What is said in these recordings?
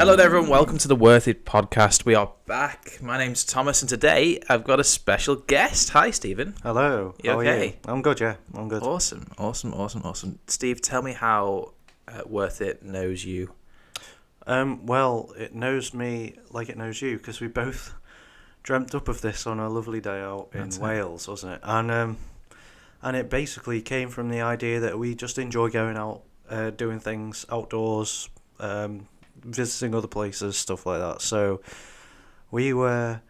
Hello there everyone, welcome to the Worthit podcast. We are back. My name's Thomas and today I've got a special guest. Hi Stephen. Hello. You how okay? Are you? I'm good, yeah. I'm good. Awesome. Steve, tell me how Worthit knows you. Well, it knows me like it knows you because we both dreamt up of this on a lovely day out in Wales, wasn't it? And it basically came from the idea that we just enjoy going out, doing things outdoors, visiting other places, stuff like that. So we were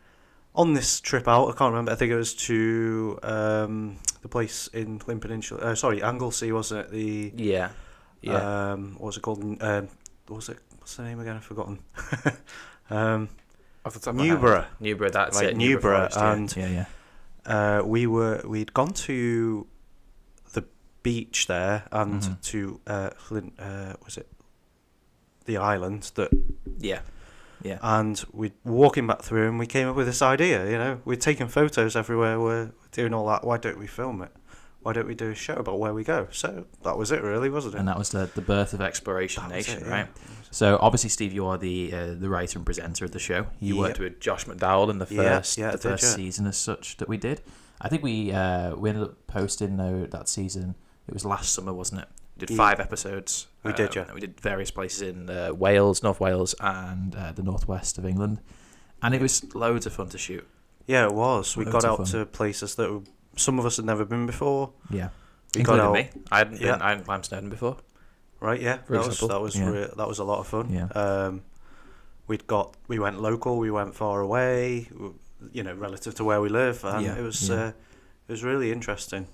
on this trip out. I can't remember. I think it was to the place in Llyn Peninsula. Anglesey, wasn't it? Yeah. What was it called? What's the name again? I've forgotten. Newborough. Newborough. That's right, it. Newborough. Forest, and we'd gone to the beach there and to was it the island that yeah and we were walking back through and we came up with this idea. We'd taken photos everywhere, we're doing all that. Why don't we film it? Why don't we do a show about where we go? So that was it, really, wasn't it? And that was the birth of Exploration Nation, right? So obviously, Steve, you are the writer and presenter of the show. You worked with Josh McDowell in the first season as such that we did. I think we ended up posting that season. It was last summer, wasn't it? We did 5 episodes. We did, yeah. We did various places in Wales, North Wales, and the northwest of England, and it was loads of fun to shoot. Yeah, it was. We got out to places that some of us had never been before. Yeah, including me. I hadn't climbed Snowdon before. Right, yeah. That was a lot of fun. Yeah. We went local. We went far away. Relative to where we live, and it was really interesting.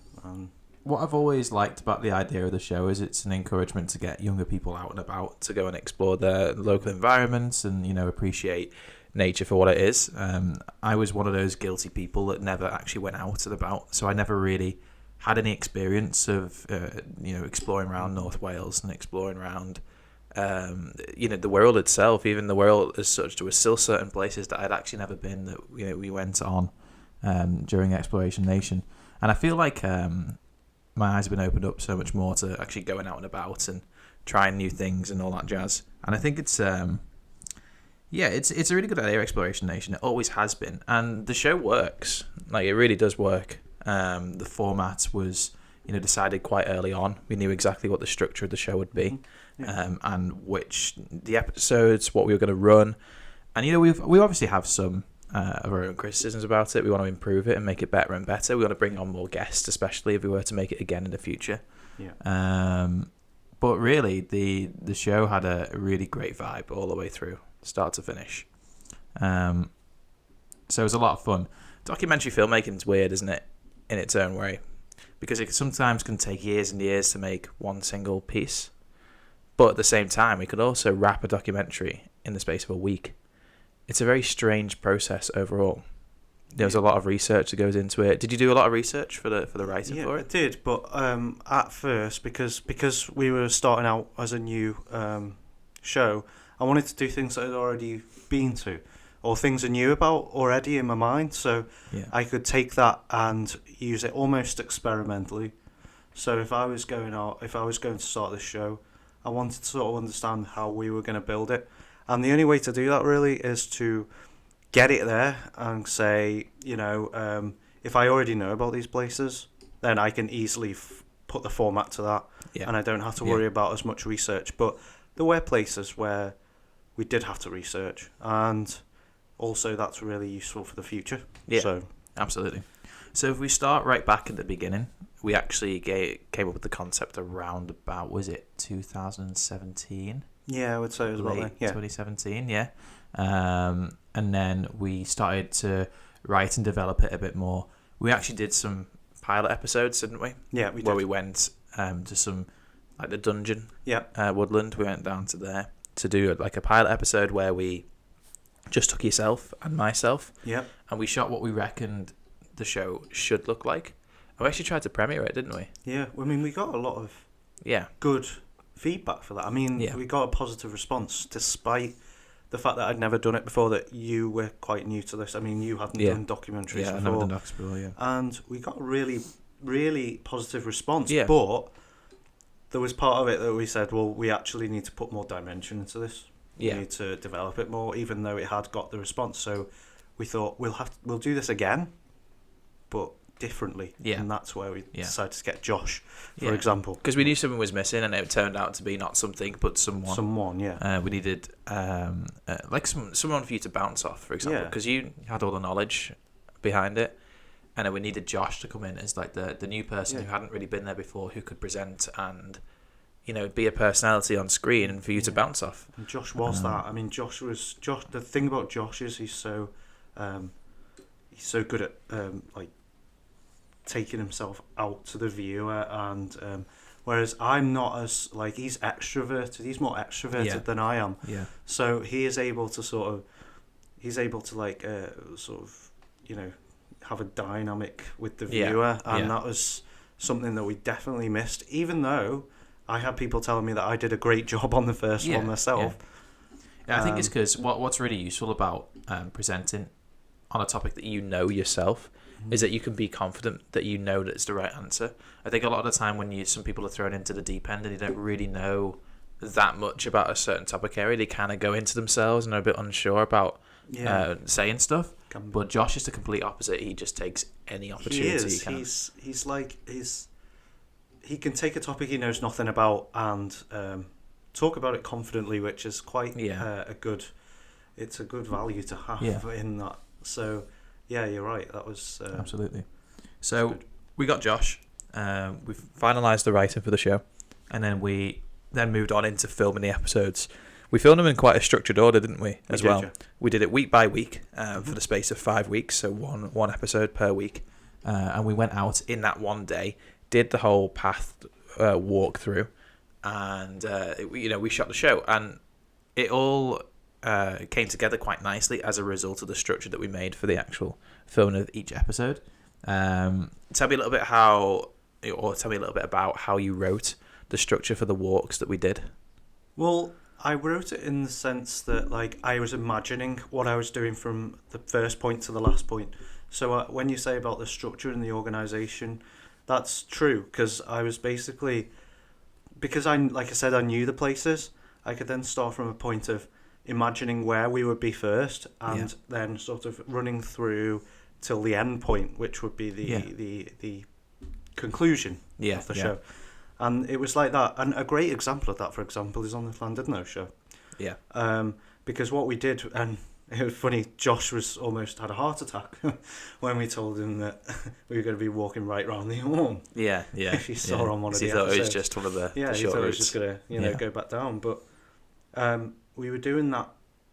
What I've always liked about the idea of the show is it's an encouragement to get younger people out and about to go and explore their local environments and appreciate nature for what it is. I was one of those guilty people that never actually went out and about, so I never really had any experience of exploring around North Wales and exploring around the world itself. Even the world as such, there were still certain places that I'd actually never been that we went on during Exploration Nation, and I feel like my eyes have been opened up so much more to actually going out and about and trying new things and all that jazz. And I think it's it's a really good idea, Exploration Nation. It always has been, and the show works. Like, it really does work. The format was decided quite early on. We knew exactly what the structure of the show would be, and which the episodes, what we were going to run. And we obviously have some of our own criticisms about it. We want to improve it and make it better and better. We want to bring on more guests, especially if we were to make it again in the future. But really, the show had a really great vibe all the way through, start to finish. So it was a lot of fun. Documentary filmmaking is weird, isn't it, in its own way? Because it sometimes can take years and years to make one single piece. But at the same time, we could also wrap a documentary in the space of a week. It's a very strange process overall. There's a lot of research that goes into it. Did you do a lot of research for the writing for it? Yeah, I did. But at first, because we were starting out as a new show, I wanted to do things that I'd already been to, or things I knew about already in my mind. So I could take that and use it almost experimentally. So if I was going to start this show, I wanted to sort of understand how we were going to build it. And the only way to do that really is to get it there and say, if I already know about these places, then I can easily put the format to that, and I don't have to worry about as much research. But there were places where we did have to research, and also that's really useful for the future. Yeah, so absolutely. So if we start right back at the beginning, we actually came up with the concept around about, was it 2017? Yeah, I would say it was about late 2017, yeah. And then we started to write and develop it a bit more. We actually did some pilot episodes, didn't we? Yeah, we did. Where we went to some, like the dungeon, woodland. We went down to there to do like a pilot episode where we just took yourself and myself, and we shot what we reckoned the show should look like. And we actually tried to premiere it, didn't we? Yeah, I mean, we got a lot of good feedback for that. I mean, we got a positive response despite the fact that I'd never done it before, that you were quite new to this. I mean, you hadn't done documentaries before. I've never done docs before, And we got a really, really positive response. But there was part of it that we said, well, we actually need to put more dimension into this. We need to develop it more, even though it had got the response. So we thought we'll do this again, but differently. Yeah. And that's where we decided to get Josh, for Yeah. example. Because we knew someone was missing, and it turned out to be not something, but someone. Someone, yeah. We needed like someone for you to bounce off, for example, because you had all the knowledge behind it, and then we needed Josh to come in as like the new person who hadn't really been there before, who could present and, you know, be a personality on screen and for you to bounce off. And Josh was that. I mean, Josh. The thing about Josh is he's so good at like taking himself out to the viewer, and whereas I'm not as like he's extroverted. He's more extroverted than I am. Yeah. So he is able to sort of you know, have a dynamic with the viewer, and that was something that we definitely missed. Even though I had people telling me that I did a great job on the first one myself. Yeah, I think it's because what's really useful about presenting on a topic that you know yourself is that you can be confident that you know that it's the right answer. I think a lot of the time when some people are thrown into the deep end and they don't really know that much about a certain topic area, they kind of go into themselves and are a bit unsure about saying stuff. But Josh is the complete opposite. He just takes any opportunity he can. He can take a topic he knows nothing about and talk about it confidently, which is quite a good value to have in that. So yeah, you're right. That was absolutely. So we got Josh. We've finalised the writing for the show, and then we moved on into filming the episodes. We filmed them in quite a structured order, didn't we? We did it week by week for the space of 5 weeks, so one episode per week, and we went out in that one day, did the whole path walk through, and we shot the show, and it all came together quite nicely as a result of the structure that we made for the actual filming of each episode. Tell me a little bit about how you wrote the structure for the walks that we did. Well, I wrote it in the sense that like I was imagining what I was doing from the first point to the last point. So when you say about the structure and the organisation, that's true, because I was basically, because I knew the places, I could then start from a point of imagining where we would be first, and then sort of running through till the end point, which would be the conclusion of the show. And it was like that. And a great example of that, for example, is on the Llandudno show. Yeah. Because what we did, and it was funny, Josh almost had a heart attack when we told him that we were going to be walking right round the Orme. Yeah. If he saw on one of the episodes. He thought it was just one of the short he thought routes. it was just going to go back down. But we were doing that.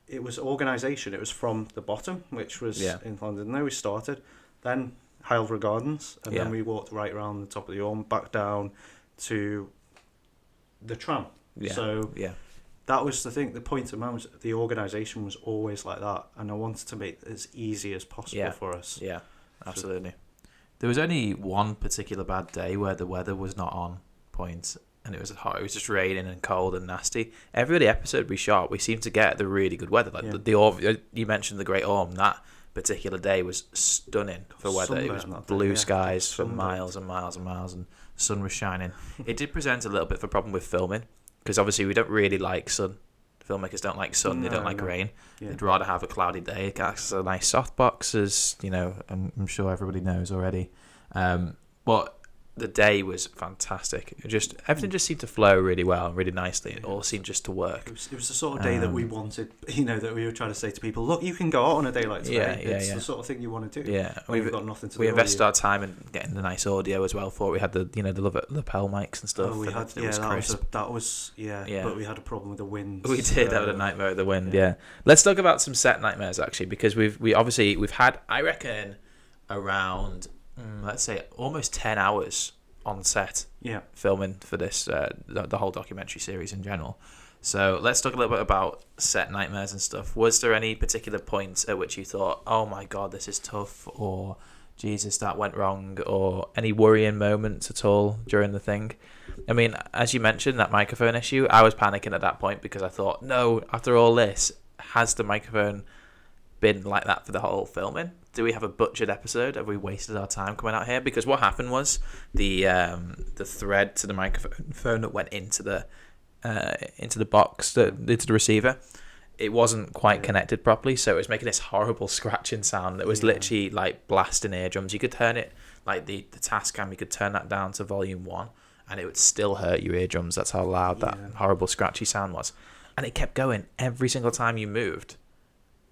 It was organisation. It was from the bottom, which was in Llandudno. We started. Then Hylra Gardens. And then we walked right around the top of the Orme, back down to the tram. That was the thing. The point of man was the organisation was always like that, and I wanted to make it as easy as possible for us. Yeah, absolutely. There was only one particular bad day where the weather was not on point, and it was hot. It was just raining and cold and nasty. Every other episode we shot, we seemed to get the really good weather. Like the Orme, you mentioned the Great Orme. That particular day was stunning for weather. It was blue skies for miles and miles and miles, and sun was shining. It did present a little bit of a problem with filming, because obviously we don't really like sun. Filmmakers don't like sun. They don't like rain. They'd rather have a cloudy day. It acts as a nice softbox, as you know, I'm sure everybody knows already. But the day was fantastic. Everything just seemed to flow really well and really nicely. It all seemed just to work. It was the sort of day that we wanted, that we were trying to say to people, look, you can go out on a day like today. It's the sort of thing you want to do. Yeah, we've got nothing to do. We invested our time in getting the nice audio as well for it. We had the lapel mics and stuff. Oh, we had that was but we had a problem with the wind. We did have a nightmare with the wind. Yeah. Let's talk about some set nightmares actually, because we've had, I reckon, around let's say almost 10 hours on set filming for this the whole documentary series in general. So let's talk a little bit about set nightmares and stuff. Was there any particular point at which you thought, oh my god, this is tough, or Jesus, that went wrong, or any worrying moments at all during the thing? I mean, as you mentioned, that microphone issue, I was panicking at that point, because I thought, no, after all this, has the microphone been like that for the whole filming? Do we have a butchered episode? Have we wasted our time coming out here? Because what happened was the thread to the microphone that went into the box, into the receiver, it wasn't quite connected properly, so it was making this horrible scratching sound that was literally like blasting eardrums. You could turn it, like the Tascam, you could turn that down to volume 1 and it would still hurt your eardrums. That's how loud that horrible scratchy sound was. And it kept going every single time you moved.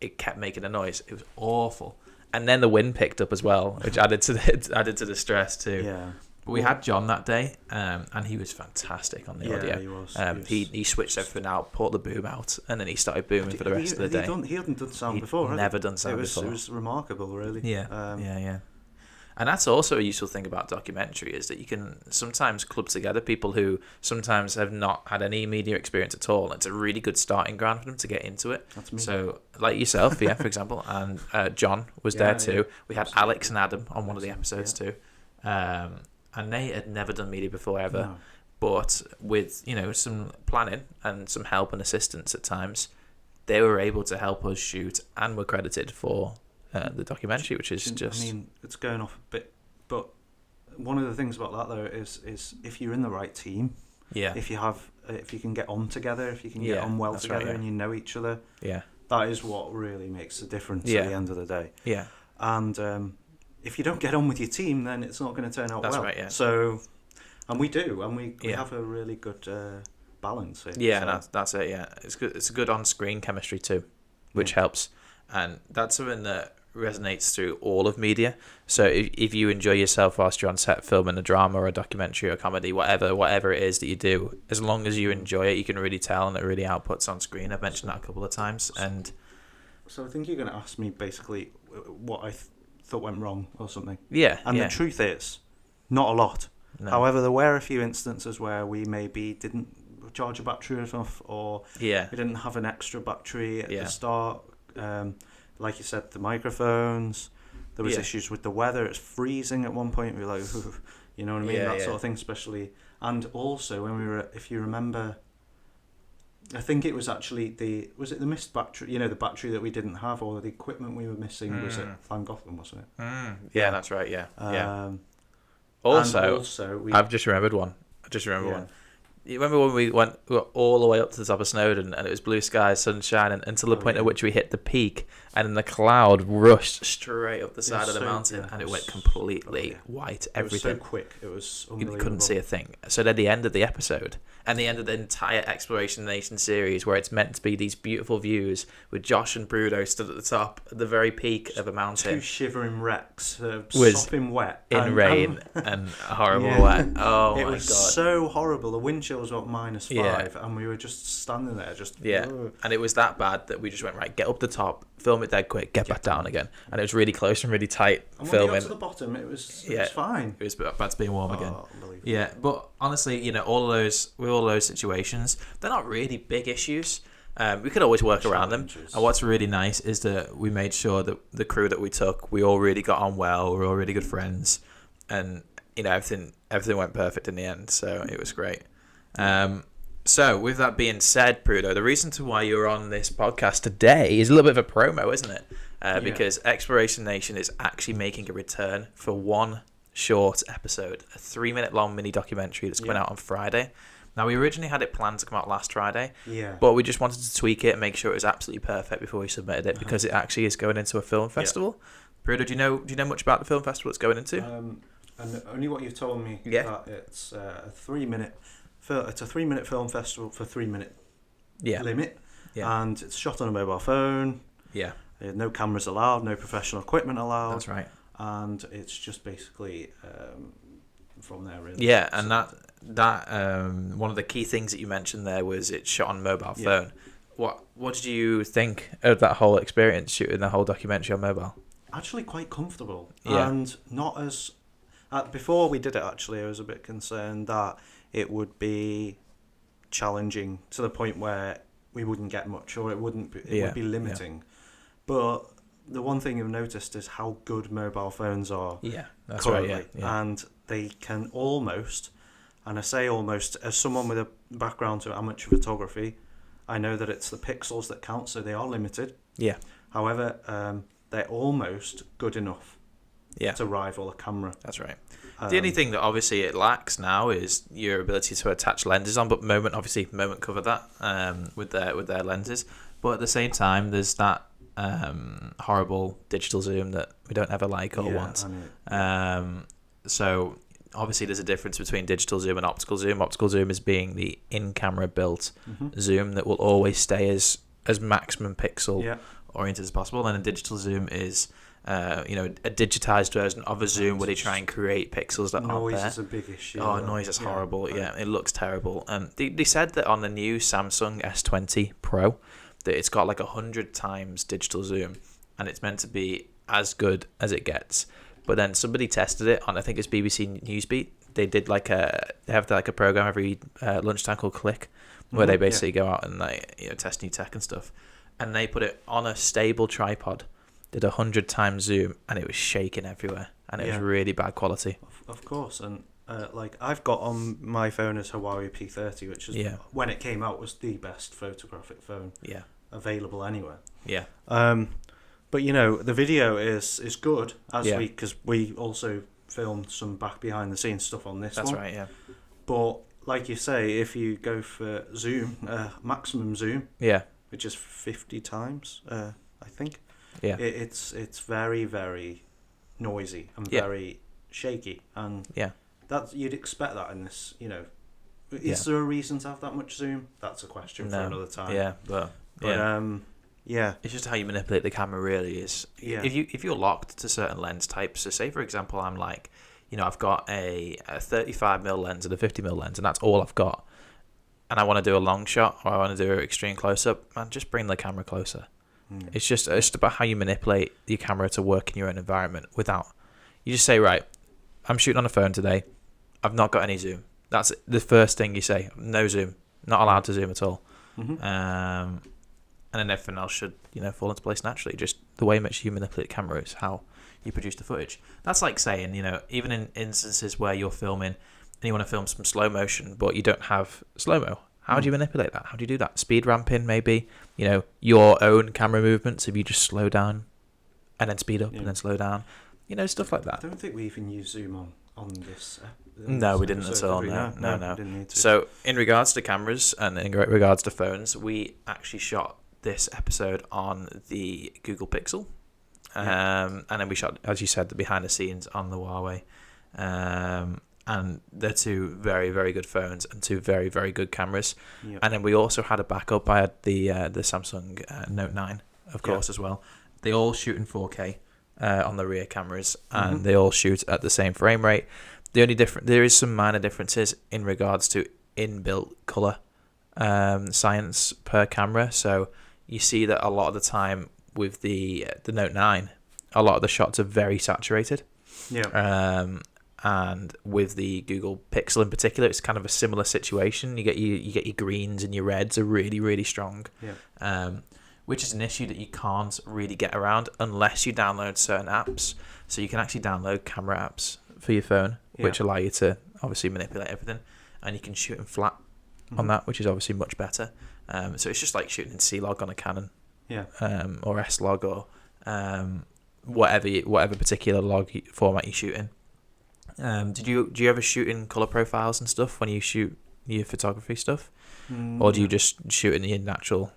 It kept making a noise. It was awful. And then the wind picked up as well, which added to the stress too. Yeah. But we had John that day, and he was fantastic on the audio. He was. He switched everything out, put the boom out, and then he started booming for the rest of the day. He hadn't done sound before. Never done sound before. It was remarkable, really. Yeah. Yeah. And that's also a useful thing about documentary, is that you can sometimes club together people who sometimes have not had any media experience at all. It's a really good starting ground for them to get into it. That's me. So, like yourself, for example, and John was there too. We had Alex and Adam on one of the episodes too. And they had never done media before ever. No. But with, some planning and some help and assistance at times, they were able to help us shoot and were credited for the documentary, which is just... I mean, it's going off a bit, but one of the things about that, though, is if you're in the right team, if you can get on together, if you can get on well together and you know each other, that is what really makes the difference at the end of the day. Yeah. And if you don't get on with your team, then it's not going to turn out well. That's right, yeah. So, and we do, and we have a really good balance here. Yeah, so. That's it, yeah. It's good. It's a good on-screen chemistry too, which helps. And that's something that resonates through all of media. So if you enjoy yourself whilst you're on set filming a drama or a documentary or a comedy, whatever it is that you do, as long as you enjoy it, you can really tell, and it really outputs on screen. I've mentioned that a couple of times. And so I think you're going to ask me basically what I thought went wrong or something. Yeah. And the truth is, not a lot. No. However, there were a few instances where we maybe didn't charge a battery enough, or we didn't have an extra battery at the start. Like you said, the microphones. There was issues with the weather. It's freezing at one point. We were like, you know what I mean? That sort of thing, especially. And also when we were, if you remember, I think it was actually the missed battery, the battery that we didn't have, or the equipment we were missing was at Llangollen, wasn't it? Yeah, that's right, yeah. Also, I've just remembered one. One. You remember when we were all the way up to the top of Snowdon, and it was blue skies, sunshine, and until the point at which we hit the peak, and then the cloud rushed straight up the side of the mountain, and it went completely white. Everything. It was so quick. It was unbelievable. You couldn't see a thing. So then the end of the episode, and the end of the entire Exploration Nation series, where it's meant to be these beautiful views with Josh and Bruno stood at the top, at the very peak of a mountain. Two shivering wrecks, sopping wet. In rain and horrible wet. Oh my God. It was so horrible. The wind chill was about -5, and we were just standing there, and it was that bad that we just went, right, get up the top, film it dead quick, get back down again, and it was really close and really tight. And filming. When we got to the bottom, it was fine. It was back to being warm again. Yeah, but honestly, all of those situations, they're not really big issues. We could always work around them. And what's really nice is that we made sure that the crew that we took, we all really got on well. We were all really good friends, and everything went perfect in the end. So it was great. So with that being said, Prudo, the reason to why you're on this podcast today is a little bit of a promo, isn't it? Because Exploration Nation is actually making a return for one short episode, a 3-minute long mini documentary that's coming out on Friday. Now, we originally had it planned to come out last Friday, but we just wanted to tweak it and make sure it was absolutely perfect before we submitted it, because it actually is going into a film festival. Prudo, do you know much about the film festival it's going into? And only what you've told me, that it's a 3-minute. It's a 3-minute film festival for 3-minute limit, and it's shot on a mobile phone. Yeah, no cameras allowed, no professional equipment allowed. That's right. And it's just basically from there, really. Yeah, and that one of the key things that you mentioned there was it's shot on mobile phone. What did you think of that whole experience, shooting the whole documentary on mobile? Actually, quite comfortable, and not as. Before we did it, actually, I was a bit concerned that it would be challenging to the point where we wouldn't get much, or it would be limiting. Yeah. But the one thing you've noticed is how good mobile phones are. Yeah, that's currently. Right. Yeah. And they can almost, and I say almost, as someone with a background to amateur photography, I know that it's the pixels that count, so they are limited. Yeah. However, they're almost good enough to rival a camera. That's right. The only thing that obviously it lacks now is your ability to attach lenses on, but Moment covered that with their lenses. But at the same time, there's that horrible digital zoom that we don't ever like or want. So obviously there's a difference between digital zoom and optical zoom. Optical zoom is being the in-camera built zoom that will always stay as maximum pixel oriented as possible, and a digital zoom is a digitized version of a zoom where they try and create pixels that aren't there. Noise is a big issue. Oh, noise is horrible. Yeah, it looks terrible. And they said that on the new Samsung S20 Pro that it's got like 100 times digital zoom, and it's meant to be as good as it gets. But then somebody tested it on, I think it's BBC Newsbeat. They did they have a program every lunchtime called Click, where they basically go out and test new tech and stuff. And they put it on a stable tripod, did 100 times zoom, and it was shaking everywhere, and it was really bad quality. Of course, and I've got on my phone is Huawei P30, which is when it came out was the best photographic phone available anywhere. Yeah. But the video is good because we also filmed some back behind the scenes stuff on this one. That's right. Yeah. But like you say, if you go for zoom, maximum zoom, which is 50 times, I think. Yeah. It's very, very noisy and very shaky, and that you'd expect that in this. Is there a reason to have that much zoom? That's a question for another time. Yeah, but it's just how you manipulate the camera. Really, is if you're locked to certain lens types. So, say for example, I'm like, I've got a 35mm lens and a 50mm lens, and that's all I've got. And I want to do a long shot, or I want to do an extreme close up, man, just bring the camera closer. It's just about how you manipulate your camera to work in your own environment without. You just say, right, I'm shooting on a phone today. I've not got any zoom. That's the first thing you say. No zoom. Not allowed to zoom at all. And then everything else should, fall into place naturally. Just the way in which you manipulate the camera is how you produce the footage. That's like saying, even in instances where you're filming and you want to film some slow motion, but you don't have slow-mo. How do you manipulate that? How do you do that? Speed ramping, maybe. Your own camera movements. If you just slow down and then speed up and then slow down. Stuff like that. I don't think we even use zoom on this. No, we didn't at all. No. Didn't need to. So, in regards to cameras and in regards to phones, we actually shot this episode on the Google Pixel. And then we shot, as you said, the behind the scenes on the Huawei. And they're two very, very good phones and two very, very good cameras. Yep. And then we also had a backup. I had the Samsung Note 9, of course, as well. They all shoot in 4K on the rear cameras, and they all shoot at the same frame rate. The only there is some minor differences in regards to inbuilt color science per camera. So you see that a lot of the time with the Note 9, a lot of the shots are very saturated. Yeah. And with the Google Pixel in particular, it's kind of a similar situation. You get your greens and your reds are really, really strong. Yeah. Which is an issue that you can't really get around unless you download certain apps. So you can actually download camera apps for your phone, which allow you to obviously manipulate everything, and you can shoot in flat on that, which is obviously much better. So it's just like shooting in C-Log on a Canon, or S-Log, or whatever particular log format you shoot in. Do you ever shoot in color profiles and stuff when you shoot your photography stuff, or do you just shoot in the natural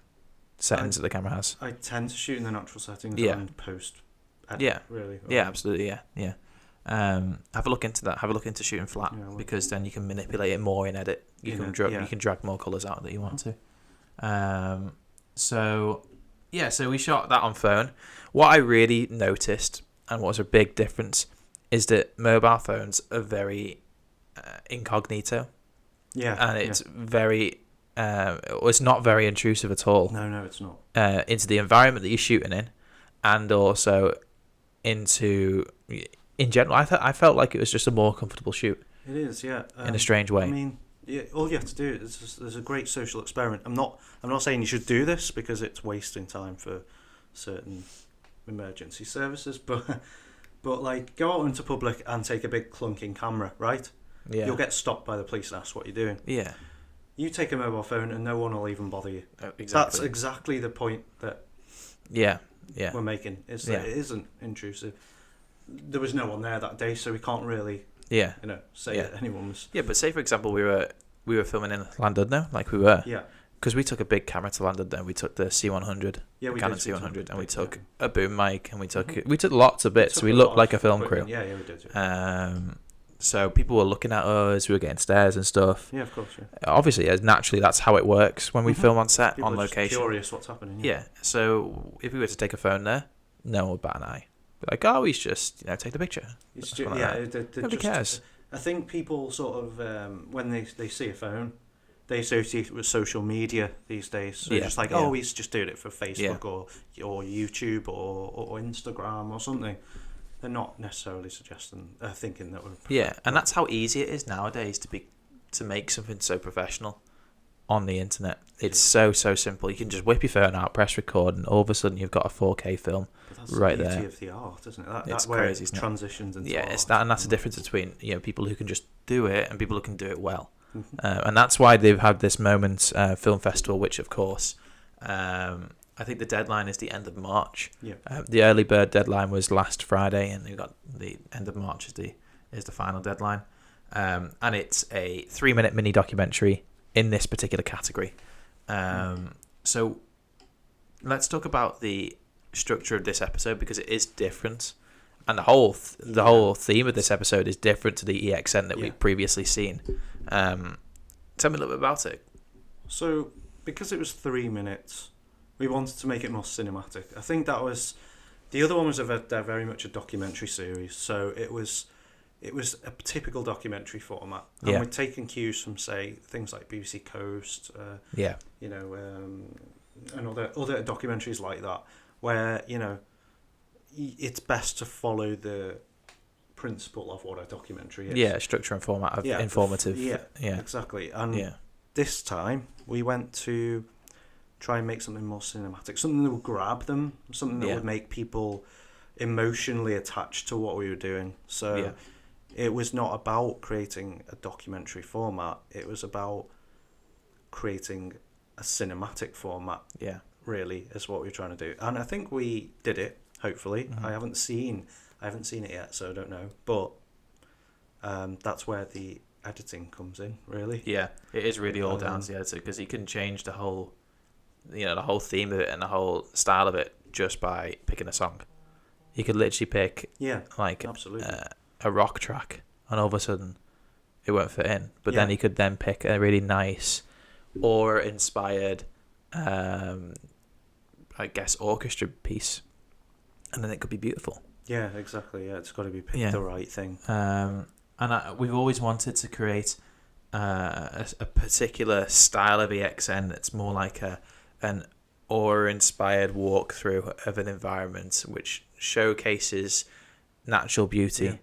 settings that the camera has? I tend to shoot in the natural settings and post edit, really. Yeah, absolutely, yeah. Have a look into that. Have a look into shooting flat, because then you can manipulate it more in edit. You can drag more colors out that you want to. So we shot that on phone. What I really noticed, and what was a big difference, is that mobile phones are very incognito. Yeah. And it's very it's not very intrusive at all. No, it's not. Into the environment that you're shooting in, and also into, in general, I felt like it was just a more comfortable shoot. It is, yeah. In a strange way. I mean, all you have to do is there's a great social experiment. I'm not saying you should do this because it's wasting time for certain emergency services, but like, go out into public and take a big clunking camera, right? Yeah. You'll get stopped by the police and asked what you're doing. Yeah. You take a mobile phone and no one will even bother you. Oh, exactly. That's exactly the point that we're making, is that it isn't intrusive. There was no one there that day, so we can't really say that anyone was. Yeah, but say for example we were filming in Llandudno, like we were. Yeah. because we took a big camera to London. Then we took the C100, Yeah, we Canon did. C100, and we took yeah. a boom mic, and we took lots of bits. Took We a looked lot like a of film equipment. crew. Yeah, we did. Yeah. So people were looking at us. We were getting stares and stuff. Yeah, of course. Yeah. Obviously, as naturally, that's how it works when we film on set, People on are just location. curious what's happening. Yeah. So if we were to take a phone there, no one would bat an eye. Be like, oh, he's just take the picture. It's Something just, like that. they Nobody just, cares. I think people sort of when they see a phone, they associate it with social media these days. So Yeah, just like, yeah. oh, he's just doing it for Facebook or YouTube or Instagram or something. They're not necessarily thinking that we're Yeah, and that's how easy it is nowadays to make something so professional on the internet. It's so simple. You can just whip your phone out, press record, and all of a sudden you've got a 4K film right there. That's the beauty of the art, isn't it? It's where crazy, isn't it? Transitions into Yeah, art. it's that, and that's the difference between people who can just do it and people who can do it well. And that's why they've had this Moments Film Festival, which of course, I think the deadline is the end of March. Yeah. The early bird deadline was last Friday, and we got the end of March is the final deadline. And it's a 3-minute mini documentary in this particular category. So let's talk about the structure of this episode, because it is different, and the whole theme of this episode is different to the EXN that we've previously seen. Tell me a little bit about it. So because it was 3 minutes, we wanted to make it more cinematic. I think that was the other one was very much a documentary series, so it was a typical documentary format, and we're taking cues from, say, things like BBC Coast, and other documentaries like that, where it's best to follow the principle of what a documentary is. Yeah, structure and format of informative. Yeah, exactly. And this time we went to try and make something more cinematic, something that would grab them, something that would make people emotionally attached to what we were doing. So it was not about creating a documentary format, it was about creating a cinematic format. Yeah, really is what we were trying to do, and I think we did it, hopefully. I haven't seen it yet, so I don't know, but that's where the editing comes in, really. Yeah, it is really all down to the editor, because you can change the whole theme of it and the whole style of it just by picking a song. You could literally pick absolutely a rock track, and all of a sudden it won't fit in, but then you could then pick a really nice or inspired orchestra piece, and then it could be beautiful. Yeah, exactly. Yeah, it's got to be the right thing. We've always wanted to create a particular style of EXN that's more like an awe-inspired walkthrough of an environment, which showcases natural beauty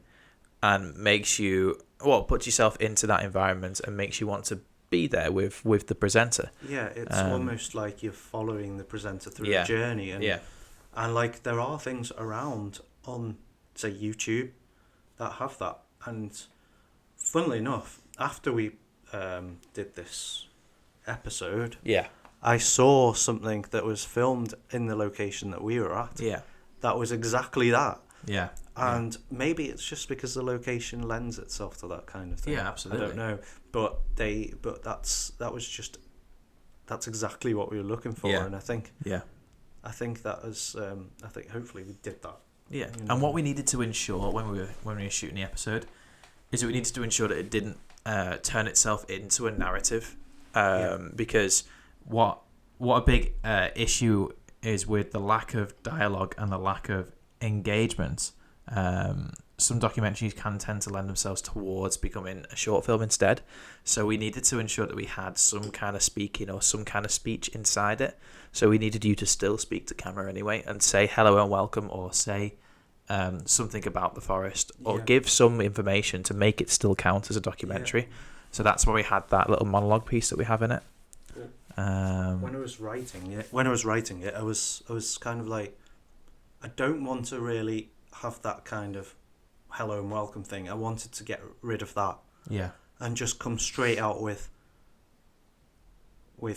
and makes you puts yourself into that environment and makes you want to be there with the presenter. Yeah, it's almost like you're following the presenter through a journey, and like there are things around on, say, YouTube that have that. And funnily enough, after we did this episode, I saw something that was filmed in the location that we were at. Yeah, that was exactly that. Yeah. And maybe it's just because the location lends itself to that kind of thing. Yeah, absolutely. I don't know, but that's exactly what we were looking for, and I think that was I think hopefully we did that. Yeah, and what we needed to ensure when we were shooting the episode is that we needed to ensure that it didn't turn itself into a narrative, because what a big issue is with the lack of dialogue and the lack of engagement. Some documentaries can tend to lend themselves towards becoming a short film instead, so we needed to ensure that we had some kind of speaking or some kind of speech inside it. So we needed you to still speak to camera anyway and say hello and welcome, or say something about the forest, or give some information to make it still count as a documentary. So that's why we had that little monologue piece that we have in it. When I was writing it, I was kind of like, I don't want to really have that kind of hello and welcome thing. I wanted to get rid of that. Yeah. And just come straight out with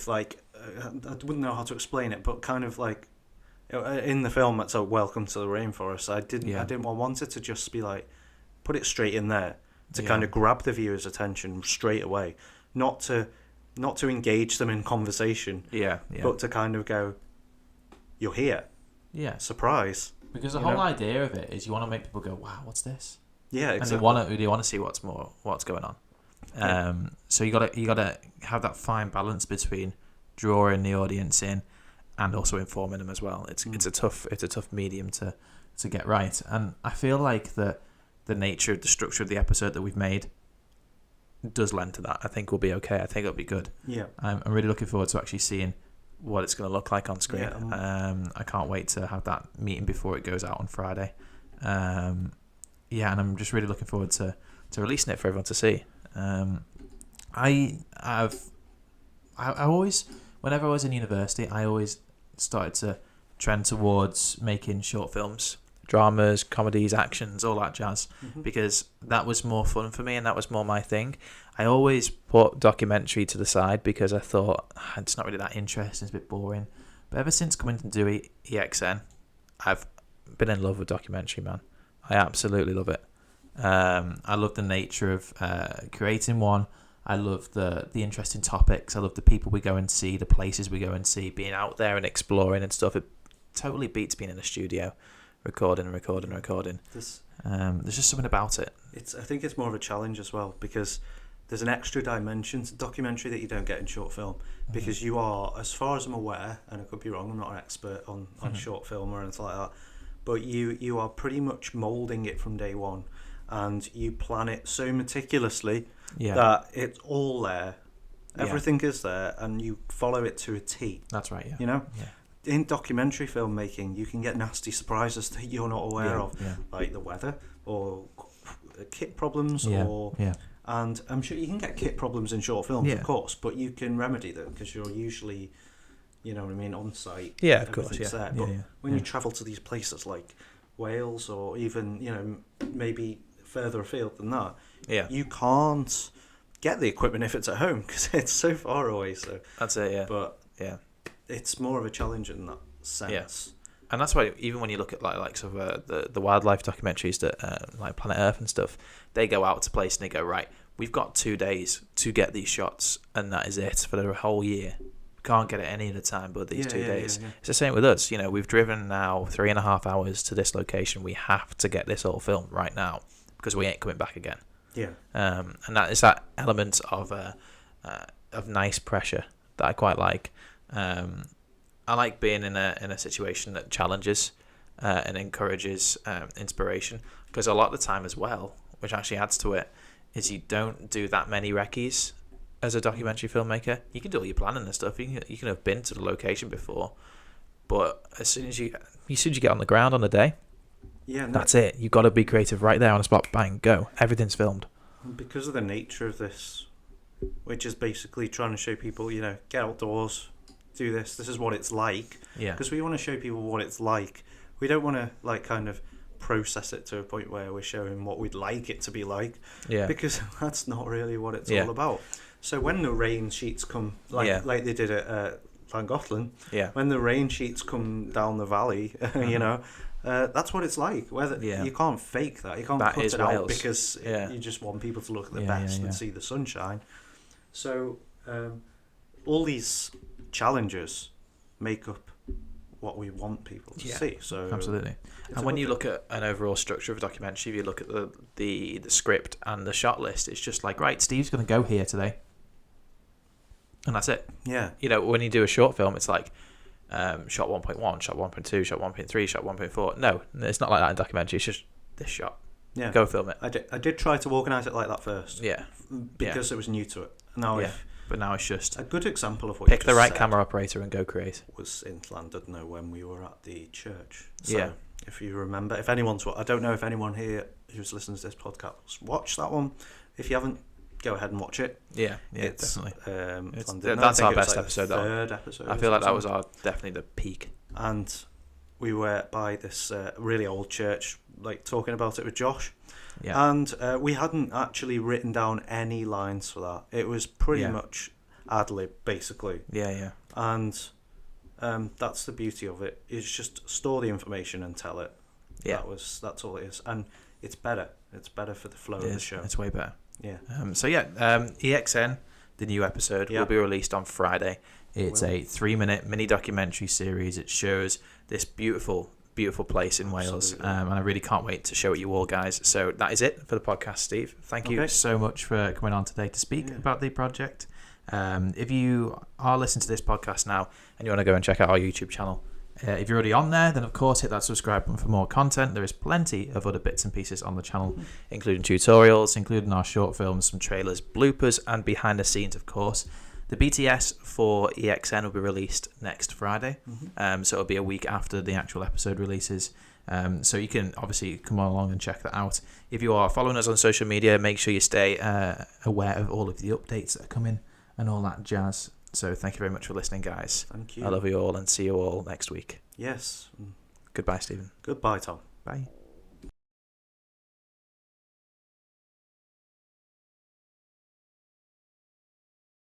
like, I wouldn't know how to explain it, but kind of like, in the film it's a welcome to the rainforest. I wanted to just be like, put it straight in there to kind of grab the viewer's attention straight away, not to not to engage them in conversation, Yeah. but to kind of go, you're here, Yeah. surprise. Because the whole idea of it is you want to make people go, wow, what's this? Yeah, exactly. And they want to see what's going on. So you gotta have that fine balance between drawing the audience in and also informing them as well. It's a tough medium to get right. And I feel like the nature of the structure of the episode that we've made does lend to that. I think we'll be okay. I think it'll be good. Yeah. I'm really looking forward to actually seeing what it's going to look like on screen. Yeah. I can't wait to have that meeting before it goes out on Friday. And I'm just really looking forward to releasing it for everyone to see. I always, whenever I was in university, I always started to trend towards making short films, dramas, comedies, actions, all that jazz, because that was more fun for me and that was more my thing. I always put documentary to the side because I thought it's not really that interesting, it's a bit boring. But ever since coming to do EXN, I've been in love with documentary, man. I absolutely love it. I love the nature of creating one. I love the interesting topics. I love the people we go and see, the places we go and see, being out there and exploring and stuff. It totally beats being in a studio, recording. There's just something about it. I think it's more of a challenge as well, because there's an extra dimension to documentary that you don't get in short film, because you are, as far as I'm aware, and I could be wrong, I'm not an expert on short film or anything like that, but you are pretty much moulding it from day one, and you plan it so meticulously that it's all there. Everything is there, and you follow it to a T. That's right, yeah. You know? Yeah. In documentary filmmaking, you can get nasty surprises that you're not aware of, like the weather or kit problems, and I'm sure you can get kit problems in short films, of course, but you can remedy them because you're usually, you know what I mean, on site. Yeah, of course. There. But when you travel to these places like Wales or even, you know, maybe further afield than that, you can't get the equipment if it's at home because it's so far away. So that's it. Yeah. But it's more of a challenge in that sense. Yeah. And that's why even when you look at like sort of the wildlife documentaries that like Planet Earth and stuff, they go out to place and they go, right, we've got 2 days to get these shots, and that is it for the whole year. Can't get it any other time but these 2 days. Yeah. It's the same with us. You know, we've driven now 3.5 hours to this location. We have to get this all filmed right now because we ain't coming back again. Yeah. And that is that element of nice pressure that I quite like. I like being in a situation that challenges and encourages inspiration, because a lot of the time as well, which actually adds to it, is you don't do that many recce's as a documentary filmmaker. You can do all your planning and stuff. You can have been to the location before, but as soon as you get on the ground on the day, that's it. You've got to be creative right there on the spot. Bang, go. Everything's filmed. Because of the nature of this, which is basically trying to show people, you know, get outdoors, do this. This is what it's like. Yeah. Because we want to show people what it's like. We don't want to like kind of process it to a point where we're showing what we'd like it to be like. Yeah. Because that's not really what it's all about. So when the rain sheets come, like they did at Llangollen, when the rain sheets come down the valley, you know, that's what it's like. Whether you can't fake that, you can't cut it out because you just want people to look at the best and see the sunshine. So all these challenges make up what we want people to see. So absolutely. And when you look at an overall structure of a documentary, if you look at the script and the shot list, it's just like, right, Steve's going to go here today, and that's it. Yeah. You know, when you do a short film, it's like shot 1.1, shot 1.2, shot 1.3, shot 1.4. No, it's not like that in documentary. It's just this shot. Yeah. Go film it. I did try to organise it like that first. Yeah. Because it was new to it. But now it's just a good example of what pick the right camera operator and go create. Was in Llandudno when we were at the church. So if you remember, if anyone's, I don't know if anyone here who's listening to this podcast watched that one. If you haven't, go ahead and watch it. Yeah, definitely. That's our best like episode. Third episode. I feel like that was definitely the peak. And we were by this really old church, like talking about it with Josh. Yeah. And we hadn't actually written down any lines for that. It was pretty much ad-lib, basically. Yeah. And that's the beauty of it. Is just store the information and tell it. Yeah. That's all it is. And it's better. It's better for the flow of the show. It's way better. Yeah. EXN, the new episode Yeah. will be released on Friday. It's Will. a 3-minute mini documentary series. It shows this beautiful place in Wales, Absolutely. and I really can't wait to show it you all, guys. So that is it for the podcast, Steve. Thank you Okay. so much for coming on today to speak Yeah. about the project. If you are listening to this podcast now and you want to go and check out our YouTube channel, if you're already on there, then of course hit that subscribe button for more content. There is plenty of other bits and pieces on the channel, including tutorials, including our short films, some trailers, bloopers, and behind the scenes, of course. The BTS for EXN will be released next Friday, so it'll be a week after the actual episode releases. So you can obviously come along and check that out. If you are following us on social media, make sure you stay aware of all of the updates that are coming and all that jazz. So thank you very much for listening, guys. Thank you. I love you all and see you all next week. Yes. Goodbye, Stephen. Goodbye, Tom. Bye.